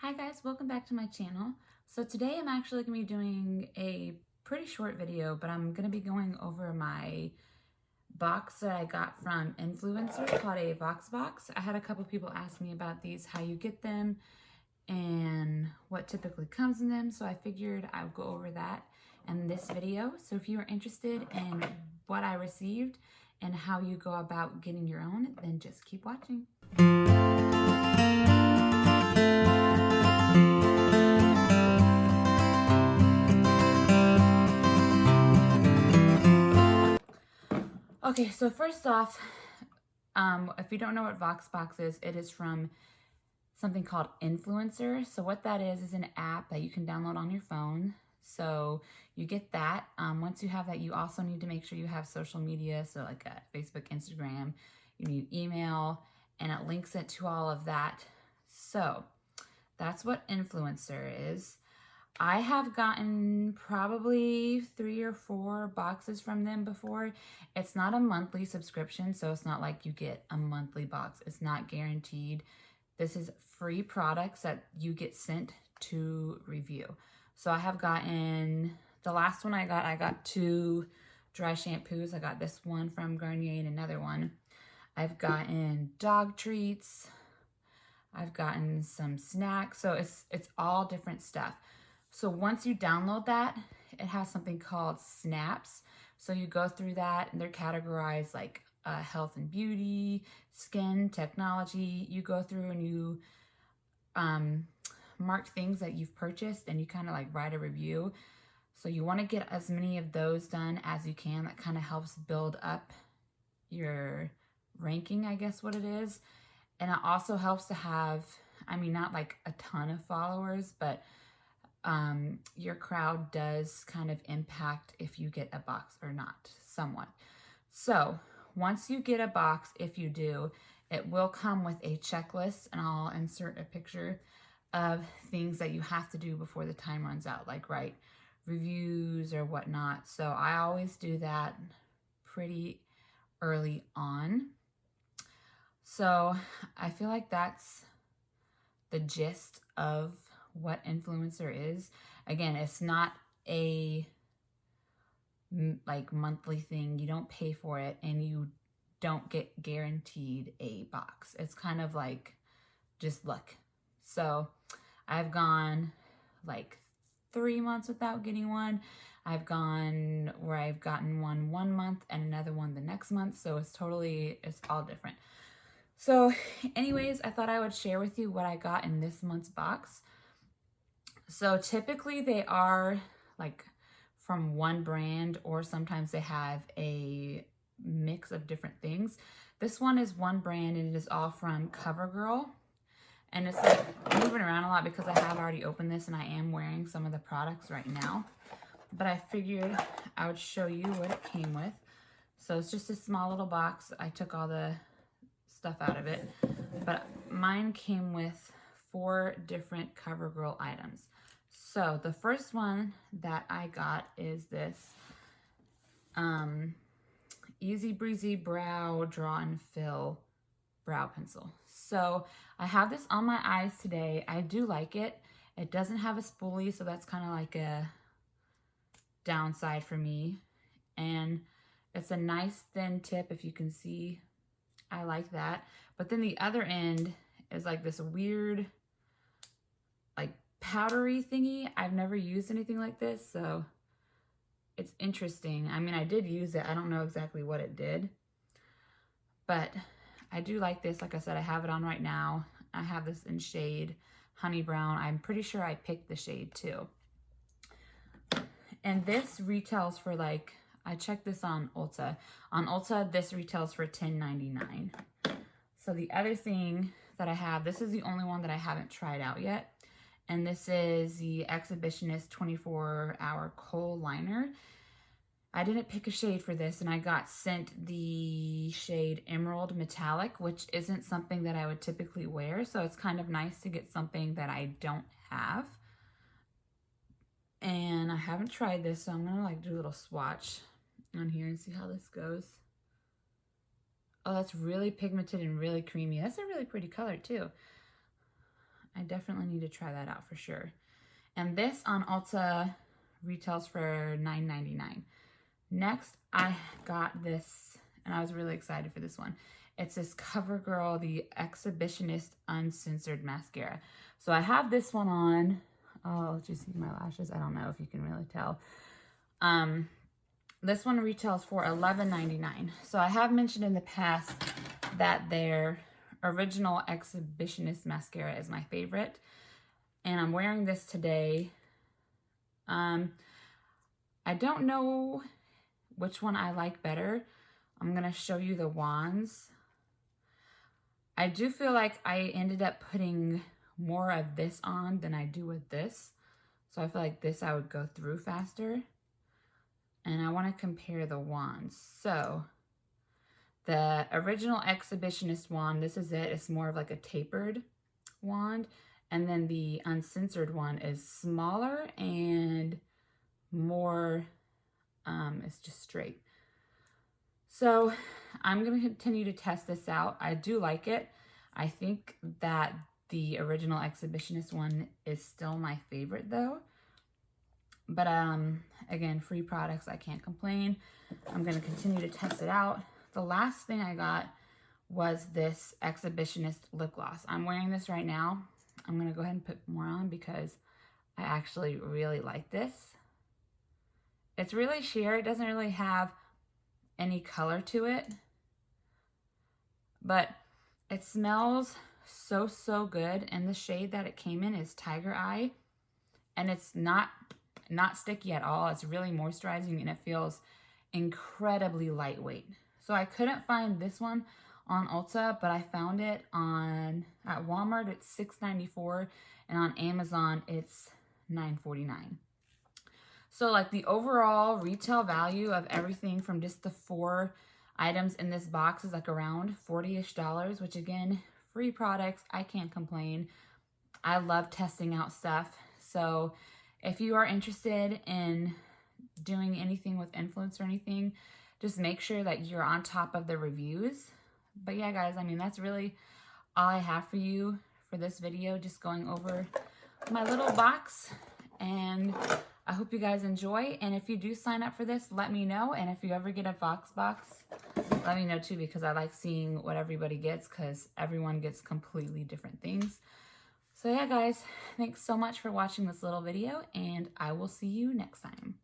Hi guys, welcome back to my channel. So today I'm actually going to be doing a pretty short video, but I'm going to be going over my box that I got from Influenster called a Vox box. I had a couple people ask me about these, how you get them, and what typically comes in them. So I figured I would go over that in this video. So if you are interested in what I received and how you go about getting your own, then just keep watching. Okay, so first off, if you don't know what Vox box is, it is from something called Influencer. So what that is an app that you can download on your phone. So you get that. Once you have that, you also need to make sure you have social media. So like Facebook, Instagram, you need email, and it links it to all of that. So that's what Influencer is. I have gotten probably 3 or 4 boxes from them before. It's not a monthly subscription, so it's not like you get a monthly box. It's not guaranteed. This is free products that you get sent to review. So I have gotten, the last one I got 2 dry shampoos. I got this one from Garnier and another one. I've gotten dog treats. I've gotten some snacks. So it's all different stuff. So once you download that, it has something called snaps. So you go through that and they're categorized like health and beauty, skin, technology. You go through and you mark things that you've purchased and you kind of like write a review. So you want to get as many of those done as you can. That kind of helps build up your ranking, I guess what it is. And it also helps to have, I mean, not like a ton of followers, but your crowd does kind of impact if you get a box or not, somewhat. So once you get a box, if you do, it will come with a checklist, and I'll insert a picture of things that you have to do before the time runs out, like write reviews or whatnot. So I always do that pretty early on. So I feel like that's the gist of what Influencer is. Again, it's not a like monthly thing. You don't pay for it and you don't get guaranteed a box. It's kind of like just luck. So I've gone like 3 months without getting one. I've gone where I've gotten one month and another one the next month. So it's all different. So anyways, I thought I would share with you what I got in this month's box. So typically they are like from one brand, or sometimes they have a mix of different things. This one is one brand and it is all from CoverGirl. And it's like moving around a lot because I have already opened this and I am wearing some of the products right now. But I figured I would show you what it came with. So it's just a small little box. I took all the stuff out of it. But mine came with 4 different CoverGirl items. So the first one that I got is this Easy Breezy Brow Draw and Fill brow pencil. So I have this on my eyes today. I do like it. It doesn't have a spoolie, so that's kind of like a downside for me. And it's a nice thin tip, if you can see. I like that. But then the other end is like this weird like powdery thingy. I've never used anything like this, so it's interesting. I mean, I did use it. I don't know exactly what it did, but I do like this. Like I said, I have it on right now. I have this in shade Honey Brown. I'm pretty sure I picked the shade too. And this retails for like, I checked this on Ulta. On Ulta, this retails for $10.99. So the other thing that I have, this is the only one that I haven't tried out yet. And this is the Exhibitionist 24-Hour Kohl Liner. I didn't pick a shade for this, and I got sent the shade Emerald Metallic, which isn't something that I would typically wear. So it's kind of nice to get something that I don't have. And I haven't tried this, so I'm gonna like do a little swatch on here and see how this goes. Oh, that's really pigmented and really creamy. That's a really pretty color too. I definitely need to try that out for sure. And this on Ulta retails for $9.99. Next, I got this, and I was really excited for this one. It's this CoverGirl, the Exhibitionist Uncensored Mascara. So I have this one on. Oh, just see my lashes. I don't know if you can really tell. This one retails for $11.99. So I have mentioned in the past that their original Exhibitionist mascara is my favorite. And I'm wearing this today. I don't know which one I like better. I'm going to show you the wands. I do feel like I ended up putting more of this on than I do with this. So I feel like this I would go through faster. And I want to compare the wands. So the original Exhibitionist wand, this is it. It's more of like a tapered wand. And then the uncensored one is smaller and more, it's just straight. So I'm going to continue to test this out. I do like it. I think that the original Exhibitionist one is still my favorite though. But again, free products, I can't complain. I'm going to continue to test it out. The last thing I got was this Exhibitionist lip gloss. I'm wearing this right now. I'm going to go ahead and put more on because I actually really like this. It's really sheer. It doesn't really have any color to it, but it smells so good. And the shade that it came in is Tiger Eye, and it's not sticky at all. It's really moisturizing and it feels incredibly lightweight. So I couldn't find this one on Ulta, but I found it at Walmart. It's $6.94, and on Amazon it's $9.49. So like the overall retail value of everything from just the 4 items in this box is like around $40-ish, which again, free products, I can't complain. I love testing out stuff. So if you are interested in doing anything with Influencer or anything, just make sure that you're on top of the reviews. But yeah, guys, I mean, that's really all I have for you for this video, just going over my little box. And I hope you guys enjoy. And if you do sign up for this, let me know. And if you ever get a Vox box, let me know too, because I like seeing what everybody gets, because everyone gets completely different things. So yeah, guys, thanks so much for watching this little video, and I will see you next time.